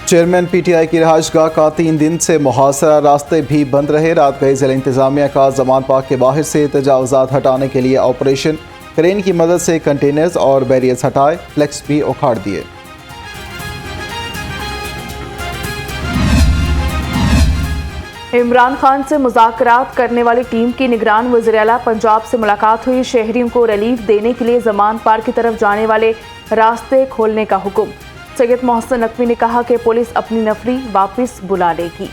Chairman PTI की रहायशगाह का 3 दिन से मुहासरा, रास्ते भी बंद रहे। रात गई जिला इंतजामिया का जमान पार्क के बाहर से तजावुजात हटाने के लिए ऑपरेशन, क्रेन की मदद से कंटेनर्स और बैरियर्स हटाए, फ्लैक्स भी उखाड़ दिए। इमरान खान से मुज़ाकरात करने वाली टीम की निगरान वज़ीर-ए-आला पंजाब से मुलाकात हुई। शहरियों को रिलीफ देने के लिए जमान पार्क की तरफ जाने वाले रास्ते खोलने का हुक्म। सैयद मोहसिन नकवी ने कहा कि पुलिस अपनी नफरी वापस बुला लेगी।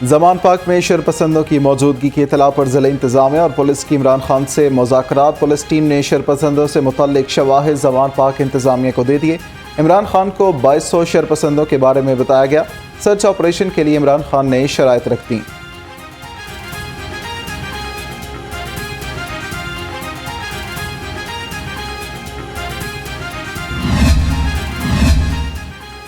जमान पार्क में शरपसंदों की मौजूदगी की इतला पर जिला इंतजामिया और पुलिस की इमरान खान से मुज़ाकरात। पुलिस टीम ने शरपसंदों से मुतल्लिक शवाहिद जमान पार्क इंतजामिया को दे दिए। इमरान खान को 2200 शरपसंदों के बारे में बताया गया। सर्च ऑपरेशन के लिए इमरान खान ने शराइत रख दी।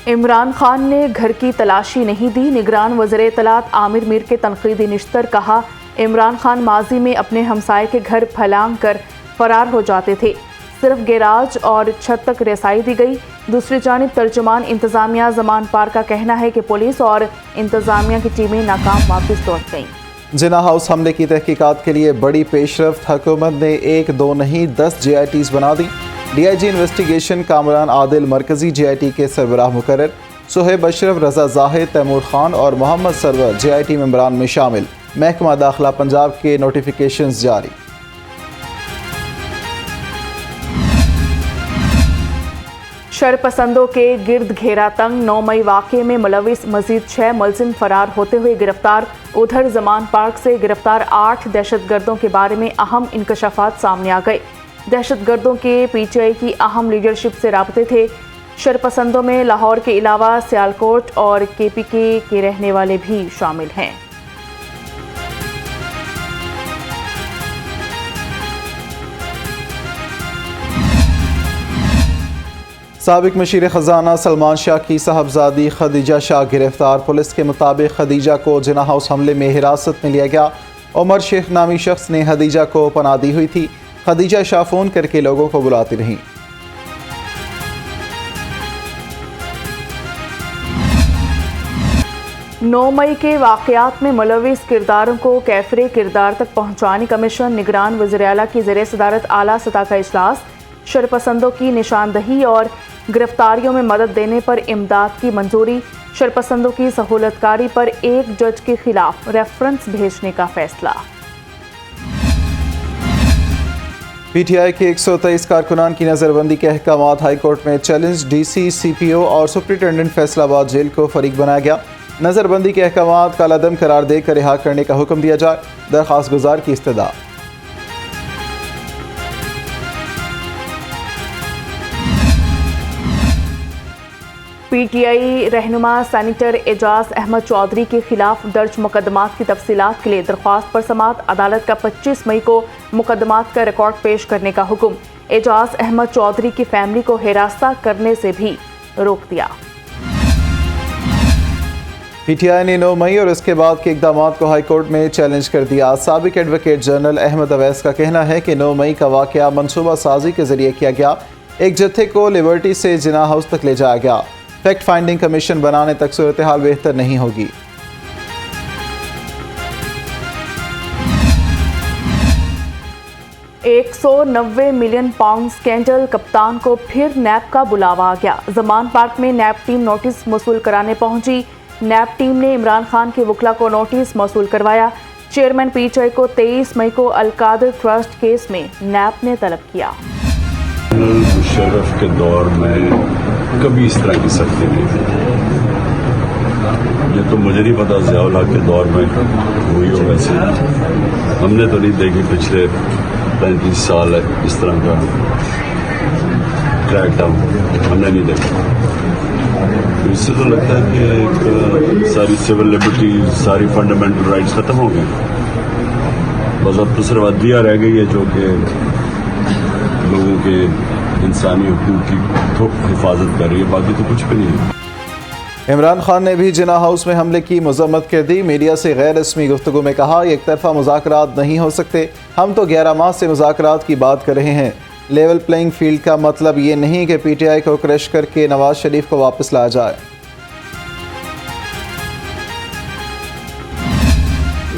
इमरान खान ने घर की तलाशी नहीं दी। निगरान वज़ीर इत्तलात आमिर मीर के तनकीदी निश्तर कहा, इमरान खान माजी में अपने हमसाये के घर फलांग कर फरार हो जाते थे, सिर्फ गैराज और छत तक रसाई दी गई। दूसरी जानिब तर्जुमान इंतजामिया जमान पार्क का कहना है कि पुलिस और इंतजामिया की टीमें नाकाम वापस लौट गईं। जिना हाउस हमले की तहकीकात के लिए बड़ी पेशरफ्त। हुकूमत ने 1, 2 नहीं 10 JITs बना दी। DIG इन्वेस्टिगेशन कामरान आदिल मरकजी JIT के सरबराह मुकर्रर। सुहेब अशरफ, रजा जाहिद, तैमूर खान और मोहम्मद सरवर JIT मेंबरान में शामिल। महकमा दाखिला पंजाब के नोटिफिकेशंस जारी। शरपसंदों के गिर्द घेरा तंग। 9 मई वाक़े में मुलविस मजीद 6 मुलजिम फरार होते हुए गिरफ्तार। उधर जमान पार्क से गिरफ्तार 8 दहशतगर्दों के बारे में अहम इंकशाफात सामने आ गए। दहशतगर्दों के PTI की अहम लीडरशिप से राबते थे। शरपसंदों में लाहौर के अलावा सियालकोट और KPK के रहने वाले भी शामिल हैं। साबिक मशीर खजाना सलमान शाह की साहबजादी खदीजा शाह गिरफ्तार। पुलिस के मुताबिक खदीजा को जिना हाउस हमले में हिरासत में लिया गया। उमर शेख नामी शख्स ने खदीजा को पनाह दी हुई थी। खदीजा शाह फोन करके लोगों को बुलाती रहीं। नौ मई के वाक़यात में मुलविस किरदारों को कैफरे किरदार तक पहुँचाने का मिशन। निगरान वज़ीर-ए-आला की ज़ेर सदारत आला सतह का इजलास। शरपसंदों की निशानदही और गिरफ्तारियों में मदद देने पर इमदाद की मंजूरी। शरपसंदों की सहूलतकारी पर एक जज के खिलाफ रेफरेंस भेजने का फैसला। PTI के 123 कारकुनान की नज़रबंदी के अहकामात हाईकोर्ट में चैलेंज। DC, CPO और सुप्रिंटेंडेंट फैसलाबाद जेल को फरीक बनाया गया। नज़रबंदी के अहकामात कालादम करार देकर रिहा करने का हुक्म दिया जाए। दरख्वास्त गुजार की इस्तदा। PTI रहनुमा सेनेटर एजाज अहमद चौधरी के खिलाफ दर्ज मुकदमात की तफसीलात के लिए दरख्वास्त पर समात। अदालत का 25 मई को मुकदमात का रिकॉर्ड पेश करने का हुक्म। एजाज अहमद चौधरी की फैमिली को हिरासत करने से भी रोक दिया। PTI ने 9 मई और इसके बाद के इकदामात को हाईकोर्ट में चैलेंज कर दिया। साबिक एडवोकेट जनरल अहमद अवैस का कहना है कि 9 मई का वाक़या मनसूबा साजी के जरिए किया गया। एक जत्थे को लिबर्टी से जिना हाउस तक ले जाया गया। फैक्ट फाइंडिंग कमीशन बनाने तक सूरत हाल बेहतर नहीं होगी। £190 मिलियन स्कैंडल। कप्तान को फिर नैब का बुलावा आ गया। जमान पार्क में नैब टीम नोटिस मौसूल कराने पहुंची। नैब टीम ने इमरान खान के वकला को नोटिस मौसूल करवाया। चेयरमैन PTI को 23 मई को अलकादर ट्रस्ट केस में नैब ने तलब किया। मुशर्रफ के दौर में कभी इस तरह की सख्ती नहीं थी। ये तो मुझे नहीं पता ज़िया-उल हक के दौर में हुई हो। वैसे हमने तो नहीं देखी पिछले 35 साल इस तरह का क्रैकडाउन हमने नहीं देखा। इससे तो लगता है कि सारी सिविल लिबर्टीज, सारी फंडामेंटल राइट्स खत्म हो गए। बस अब तो सिर्फ अदलिया रह गई है जो कि लोगों के इंसानी हुकूक की हिफाजत कर रही है, बाकी तो कुछ भी नहीं है। इमरान खान ने भी जिना हाउस में हमले की मजम्मत कर दी। मीडिया से गैर रस्मी गुफ्तगू में कहा, एक तरफा मुज़ाकरात नहीं हो सकते, हम तो 11 माह से मुज़ाकरात की बात कर रहे हैं। लेवल प्लेइंग फील्ड का मतलब ये नहीं कि PTI को क्रश करके नवाज शरीफ को वापस लाया जाए।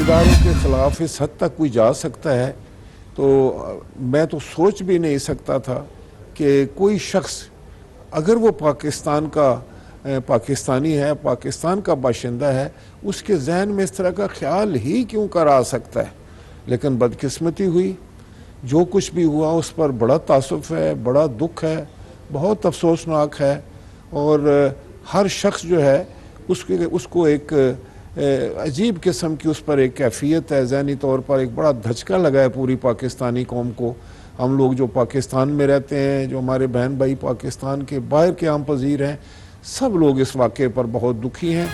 इदारों के ख़िलाफ़ इस हद तक कोई जा सकता है तो मैं तो सोच भी नहीं सकता था कि कोई शख्स अगर वो पाकिस्तानी है, पाकिस्तान का बाशिंदा है, उसके जहन में इस तरह का ख्याल ही क्यों कर आ सकता है। लेकिन बदकिस्मती हुई, जो कुछ भी हुआ उस पर बड़ा तासुफ है, बड़ा दुख है, बहुत अफसोसनाक है। और हर शख्स जो है उसको एक अजीब किस्म की उस पर एक कैफियत है, ज़हनी तौर पर एक बड़ा धचका लगा है पूरी पाकिस्तानी कौम को। हम लोग जो पाकिस्तान में रहते हैं, जो हमारे बहन भाई पाकिस्तान के बाहर के आम पजीर हैं, सब लोग इस वाक़े पर बहुत दुखी हैं।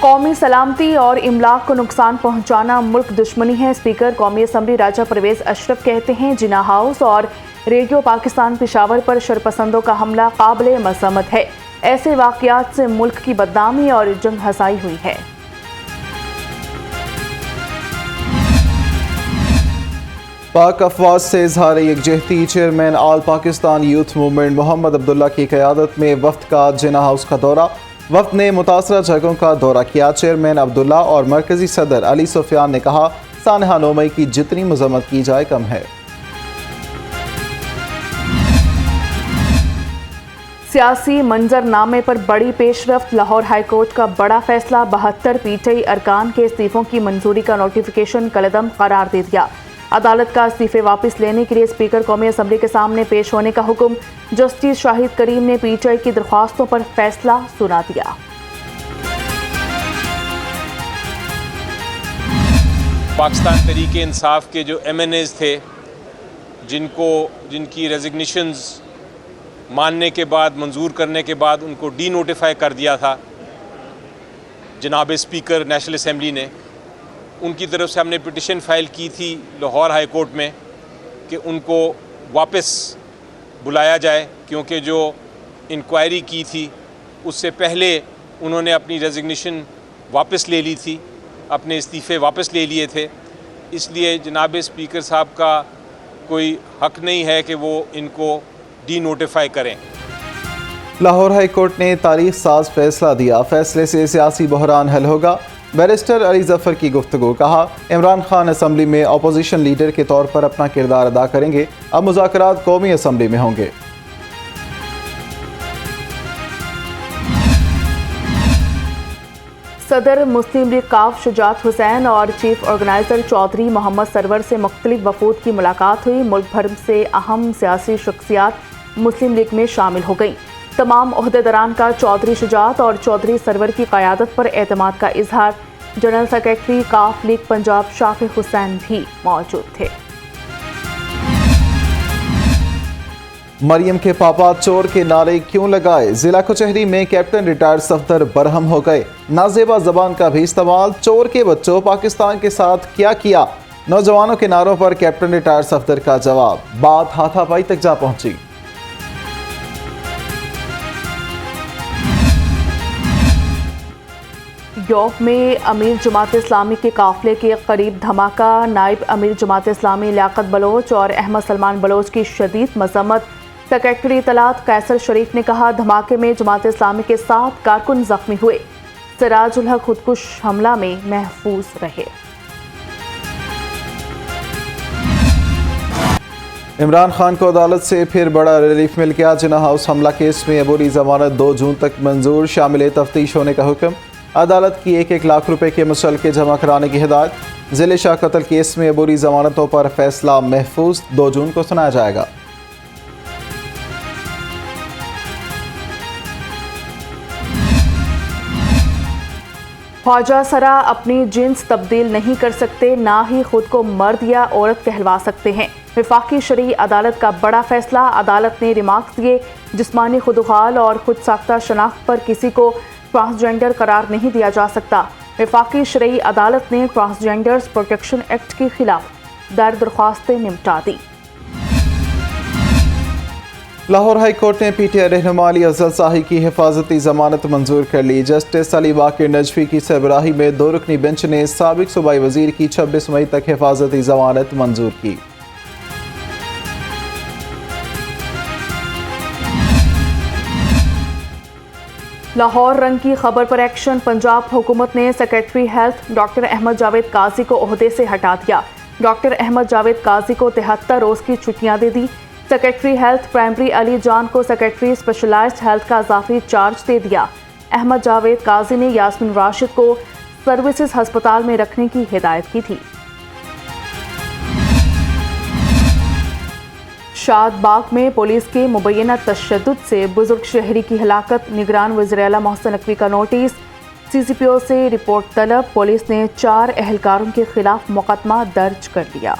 कौमी सलामती और इमलाक को नुकसान पहुंचाना मुल्क दुश्मनी है। स्पीकर कौमी असम्बली राजा परवेज़ अशरफ कहते हैं, जिना हाउस और रेडियो पाकिस्तान पेशावर पर शरपसंदों का हमला काबिल मज़म्मत है। ऐसे वाक़यात से मुल्क की बदनामी और जंग हसाई हुई है। पाक अफवाज से इजहार यकजहती। चेयरमैन आल पाकिस्तान यूथ मूवमेंट मोहम्मद अब्दुल्ला की क़यादत में वफ्द का जिना हाउस का दौरा। वफ्द ने मुतासरा जगहों का दौरा किया। चेयरमैन अब्दुल्ला और मरकजी सदर अली सुफियान ने कहा, सानहा 9 मई की जितनी मजम्मत की जाए कम है। सियासी मंजरनामे पर बड़ी पेशरफ्त। लाहौर हाईकोर्ट का बड़ा फैसला, 72 PTI अरकान के इस्तीफों की मंजूरी का नोटिफिकेशन कलदम करार दे दिया। अदालत का इस्तीफे वापस लेने के लिए स्पीकर कौमी असम्बली के सामने पेश होने का हुक्म। जस्टिस शाहिद करीम ने PTI की दरख्वास्तों पर फैसला सुना दिया। पाकिस्तान तरीके इंसाफ के जो MNAs थे, जिनकी रेजिग्नेशंस मानने के बाद, मंजूर करने के बाद उनको डी नोटिफाई कर दिया था जनाब स्पीकर नेशनल असम्बली ने, उनकी तरफ से हमने पिटिशन फ़ाइल की थी लाहौर हाई कोर्ट में कि उनको वापस बुलाया जाए, क्योंकि जो इंक्वायरी की थी उससे पहले उन्होंने अपनी रेजिग्नेशन वापस ले ली थी, अपने इस्तीफ़े वापस ले लिए थे। इसलिए जनाब स्पीकर साहब का कोई हक़ नहीं है कि वो इनको डी नोटिफाई करें। लाहौर हाई कोर्ट ने तारीख साज फैसला दिया। फैसले से सियासी बहरान हल होगा। बैरिस्टर अली जफर की गुफ्तगू। कहा, इमरान खान असम्बली में अपोजिशन लीडर के तौर पर अपना किरदार अदा करेंगे। अब मुज़ाकरात कौमी असम्बली में होंगे। सदर मुस्लिम लीग काफ शुजात हुसैन और चीफ ऑर्गेनाइजर चौधरी मोहम्मद सरवर से मुख्तलिफ वफूद की मुलाकात हुई। मुल्क भर से अहम सियासी शख्सियात मुस्लिम लीग में शामिल हो गईं। तमाम ओहदेदारान का चौधरी शुजात और चौधरी सरवर की क़यादत पर एतमाद का इजहार। जनरल सेक्रेटरी काफ लीग पंजाब शाफिक हुसैन भी मौजूद थे। मरियम के पापा चोर के नारे क्यों लगाए? जिला कचहरी में कैप्टन रिटायर्ड सफदर बरहम हो गए। नाजेबा जबान का भी इस्तेमाल। चोर के बच्चों, पाकिस्तान के साथ क्या किया? नौजवानों के नारों पर कैप्टन रिटायर्ड सफदर का जवाब। बात हाथापाई तक जा पहुंची। यौफ में अमीर जमात इस्लामी के काफिले के करीब धमाका। नायब अमीर जमात इस्लामी लियाकत बलोच और अहमद सलमान बलोच की शदीद मजम्मत। सेक्रेटरी इत्तलात कैसर शरीफ ने कहा, धमाके में जमात इस्लामी के 7 कारकुन जख्मी हुए। सिराजुल हक खुदकुश हमला में महफूज रहे। इमरान खान को अदालत से फिर बड़ा रिलीफ मिल गया। जिना हाउस हमला केस में अबूरी जमानत 2 जून तक मंजूर। शामिल तफ्तीश होने का हुक्म। अदालत की 1-1 लाख रुपए के मुसल्के जमा कराने की हिदायत। जिले शाह कत्ल केस में अबूरी जमानतों पर फैसला महफूज 2 जून को सुनाया जाएगा। ख्वाजा सरा अपनी जिन्स तब्दील नहीं कर सकते, ना ही खुद को मर्द या औरत कहलवा सकते हैं। वफाकी शरई अदालत का बड़ा फैसला। अदालत ने रिमार्क्स दिए, जिस्मानी खुदुखाल और खुद साख्ता शनाख्त पर किसी को ट्रांसजेंडर करार नहीं दिया जा सकता। वफाकी शरई अदालत ने ट्रांसजेंडर्स प्रोटेक्शन एक्ट के खिलाफ दायर दरख्वास्तें निपटा दी। लाहौर हाई कोर्ट ने पीटीआई रहनुमा अली अफजल शाही की हिफाजती जमानत मंजूर कर ली। जस्टिस अली बाकिर नजफी की सरबराही में 2 रुकनी बेंच ने साबिक सूबाई वजीर की 26 मई तक हिफाजती जमानत मंजूर की। लाहौर रंग की खबर पर एक्शन। पंजाब हुकूमत ने secretary health doctor Ahmad Javed Qazi को ओहदे से हटा दिया। डॉक्टर अहमद जावेद काजी को 73 रोज की छुट्टियां दे दी। सेक्रेटरी हेल्थ प्राइमरी अली जान को सेक्रेटरी स्पेशलाइज्ड हेल्थ का इजाफी चार्ज दे दिया। अहमद जावेद काजी ने यास्मीन राशिद को सर्विसेज हस्पताल में रखने की हिदायत की थी। शादबाग में पुलिस के मुबैना तशद्दुद से बुजुर्ग शहरी की हलाकत। निगरान वज़ीर-ए-आला मोहसिन नकवी का नोटिस। CCPO से रिपोर्ट तलब। पुलिस ने 4 एहलकारों के खिलाफ मुकदमा दर्ज कर लिया।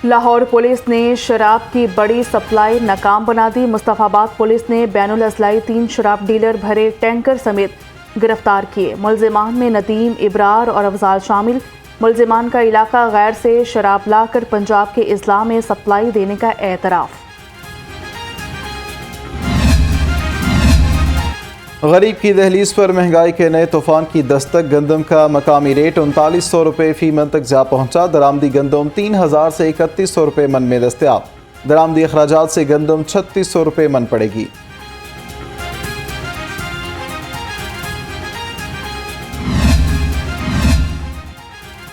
लाहौर पुलिस ने शराब की बड़ी सप्लाई नाकाम बना दी। मुस्तफाबाद पुलिस ने बैनुल अज़लाई 3 शराब डीलर भरे टैंकर समेत गिरफ्तार किए। मुलजिमान में नदीम, इब्रार और अफजाल शामिल। मुलजिमान का इलाका गैर से शराब लाकर पंजाब के इस्लाह में सप्लाई देने का एतराफ़। गरीब की दहलीज पर महंगाई के नए तूफान की दस्तक। गंदम का मकामी रेट 3900 रुपये फी मन तक जा पहुंचा। दरामदी गंदम 3000 से 3100 रुपये मन में दस्तयाब। दरामदी अखराजात से गंदम 3600 रुपये मन पड़ेगी।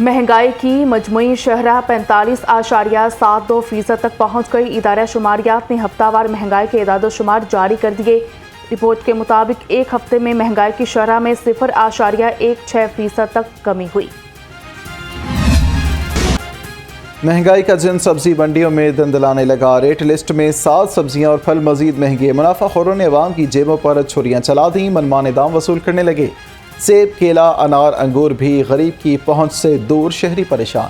महंगाई की मजमुई शरह 45.72% तक पहुंच गई। इदारा शुमारियात ने हफ्तावार महंगाई के इदाद-ओ-शुमार जारी कर दिए। रिपोर्ट के मुताबिक एक हफ्ते में महंगाई की शरह में 0.16% तक कमी हुई। महंगाई का जिन सब्जी मंडियों में दंदलाने लगा। रेट लिस्ट में 7 सब्जियां और फल मजीद महंगे। मुनाफाखोरों ने अवाम की जेबों पर छुरियां चला दी। मनमाने दाम वसूल करने लगे। सेब, केला, अनार, अंगूर भी गरीब की पहुंच से दूर। शहरी परेशान।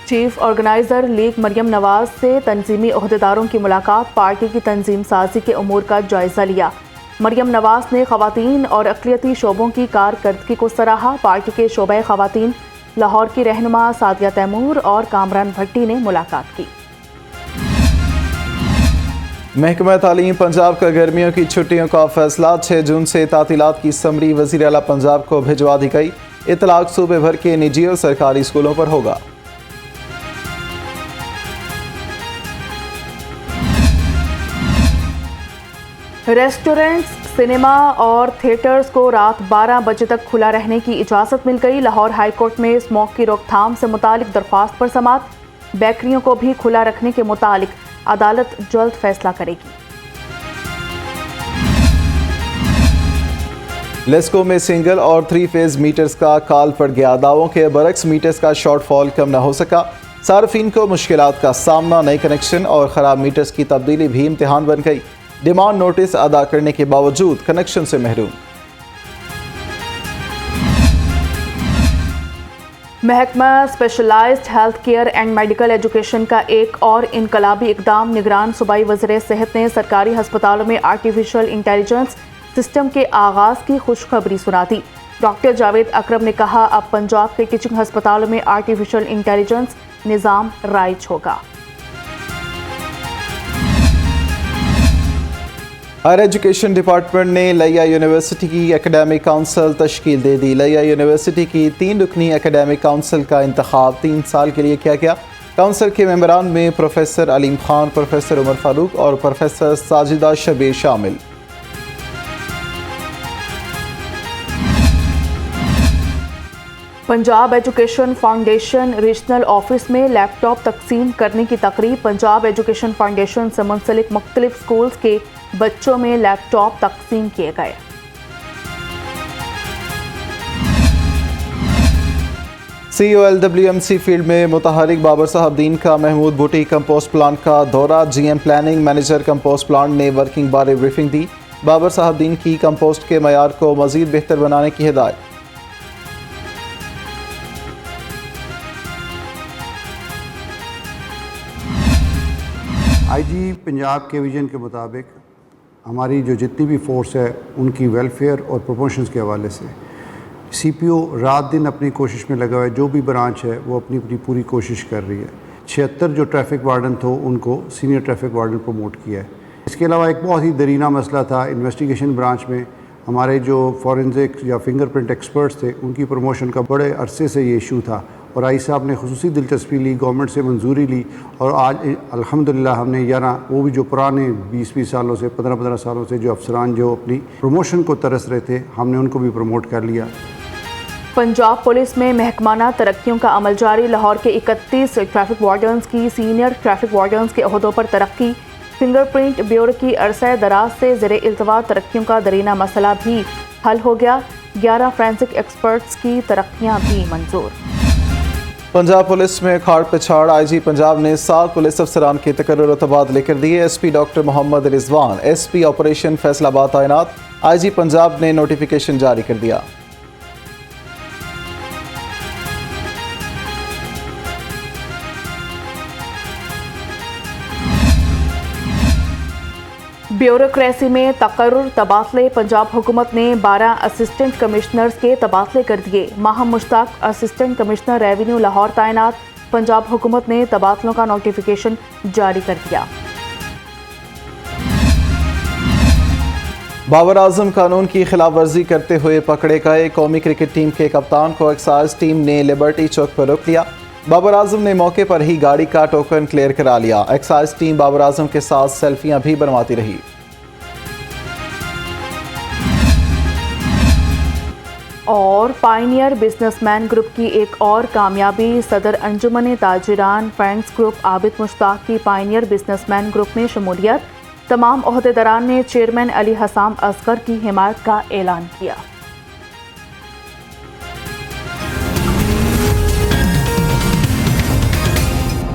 चीफ ऑर्गेनाइजर लीग मरियम नवाज से तंजीमी ओहदेदारों की मुलाकात। पार्टी की तंजीम साजी के उमूर का जायजा लिया। मरियम नवाज ने खवातीन और अक़लियती शोबों की कारकर्दगी को सराहा। पार्टी के शोबे खवातीन लाहौर की रहनुमा सादिया तैमूर और कामरान भट्टी ने मुलाकात की। महकमा तालीम पंजाब का गर्मियों की छुट्टियों का फैसला। 6 जून से तातीलात की समरी वज़ीर-ए-आला पंजाब को भिजवा दी गई। इतलाक सूबे भर के निजी और सरकारी स्कूलों पर होगा। रेस्टोरेंट्स, सिनेमा और थिएटर्स को रात 12 बजे तक खुला रहने की इजाज़त मिल गई। लाहौर हाई कोर्ट में स्मोक की रोकथाम से मुतालिक दरख्वास्त पर समाअत। बेकरियों को भी खुला रखने के मुतालिक अदालत जल्द फैसला करेगी। लेस्को में सिंगल और 3 फेज मीटर्स का काल पड़ गया। दावों के बरक्स मीटर्स का शॉर्टफॉल कम न हो सका। सार्फिन को मुश्किलात का सामना। नए कनेक्शन और ख़राब मीटर्स की तब्दीली भी इम्तिहान बन गई। डिमांड नोटिस अदा करने के बावजूद कनेक्शन से महरूम। महकमा specialized health care and medical education का एक और इनकलाबी इकदाम। निगरान सूबाई वज़ीर सेहत ने सरकारी अस्पतालों में आर्टिफिशियल इंटेलिजेंस सिस्टम के आगाज़ की खुशखबरी सुना दी। डॉक्टर जावेद अकरम ने कहा, अब पंजाब के टीचिंग अस्पतालों में आर्टिफिशियल इंटेलिजेंस निज़ाम राइज होगा। हायर एजुकेशन डिपार्टमेंट ने लिया यूनिवर्सिटी की एकेडमिक काउंसिल तश्कील दे दी। लिया यूनिवर्सिटी की 3 रुकनी एकेडमिक काउंसिल का इंतखाब 3 साल के लिए किया गया। काउंसिल के मेंबरान में प्रोफेसर अलीम खान, प्रोफेसर उमर फारूक और प्रोफेसर साजिदा शबीर शामिल। Punjab education foundation regional office में लैपटॉप तकसीम करने की तकरीब। पंजाब एजुकेशन फाउंडेशन से मुंसलिक मुख्तलिफ स्कूल्स के बच्चों में लैपटॉप तकसीम किए गए। COLWMC फील्ड में मुतहरिक बाबर साहबदीन का महमूद भुट्टी कंपोस्ट प्लांट का दौरा। GM planning manager compost plant ने वर्किंग बारे ब्रीफिंग दी। बाबर साहबदीन की कंपोस्ट के मयार को मजीद बेहतर बनाने की हिदायत। IG पंजाब के विजन के मुताबिक हमारी जो जितनी भी फोर्स है उनकी वेलफेयर और प्रमोशंस के हवाले से सीपीओ रात दिन अपनी कोशिश में लगा हुआ है, जो भी ब्रांच है वो अपनी अपनी पूरी कोशिश कर रही है। 76 जो ट्रैफिक वार्डन थे उनको सीनियर ट्रैफिक वार्डन प्रमोट किया है। इसके अलावा एक बहुत ही दरीना मसला था इन्वेस्टिगेशन ब्रांच में, हमारे जो फॉरेंसिक या फिंगरप्रिंट एक्सपर्ट्स थे उनकी प्रमोशन का बड़े अरसे से ये इशू था और आई साहब ने खुसूसी दिलचस्पी ली, गवर्नमेंट से मंजूरी ली और आज अल्हम्दुलिल्लाह हमने 11 वो भी जो पुराने 20-20 सालों से 15-15 सालों से जो अफसरान जो अपनी प्रमोशन को तरस रहे थे हमने उनको भी प्रमोट कर लिया। पंजाब पुलिस में महकमाना तरक्कियों का अमल जारी। लाहौर के 31 ट्रैफिक वार्डन्स की सीनियर ट्रैफिक वार्डन्स के ओहदों पर तरक्की। फिंगरप्रिंट ब्यूरो की अरसा दराज से ज़ेरे इल्तवा तरक्कियों का दरीना मसला भी हल हो गया। 11 फोरेंसिक एक्सपर्ट्स की तरक्कियां भी मंजूर। पंजाब पुलिस में खाड़ पिछाड़। आईजी पंजाब ने 7 पुलिस अफसरान के तकर्रुर और तबादले कर दिए। SP doctor Mohammad Rizwan SP operation Faisalabad तैनात। आईजी पंजाब ने नोटिफिकेशन जारी कर दिया। ब्यूरोक्रेसी में तकर्रुर तबादले। पंजाब हुकूमत ने 12 असिस्टेंट कमिश्नर्स के तबादले कर दिए। Maham Mushtaq assistant commissioner revenue Lahore तैनात। पंजाब हुकूमत ने तबादलों का नोटिफिकेशन जारी कर दिया। बाबर आजम कानून की खिलाफ वर्जी करते हुए पकड़े गए। कौमी क्रिकेट टीम के कप्तान को एक्साइज टीम ने लिबर्टी चौक पर रोक लिया। बाबर आजम ने मौके पर ही गाड़ी का टोकन क्लियर करा लिया। एक्साइज टीम बाबर आजम के साथ सेल्फियां भी बनवाती रही। और पायनियर बिजनेसमैन ग्रुप की एक और कामयाबी। सदर अंजुमन ताजिरान फ्रेंड्स ग्रुप आबिद मुश्ताक की पायनियर बिजनेसमैन ग्रुप में शमूलियत। तमाम ओहदेदारान ने चेयरमैन अली हसाम असगर की हिमायत का ऐलान किया।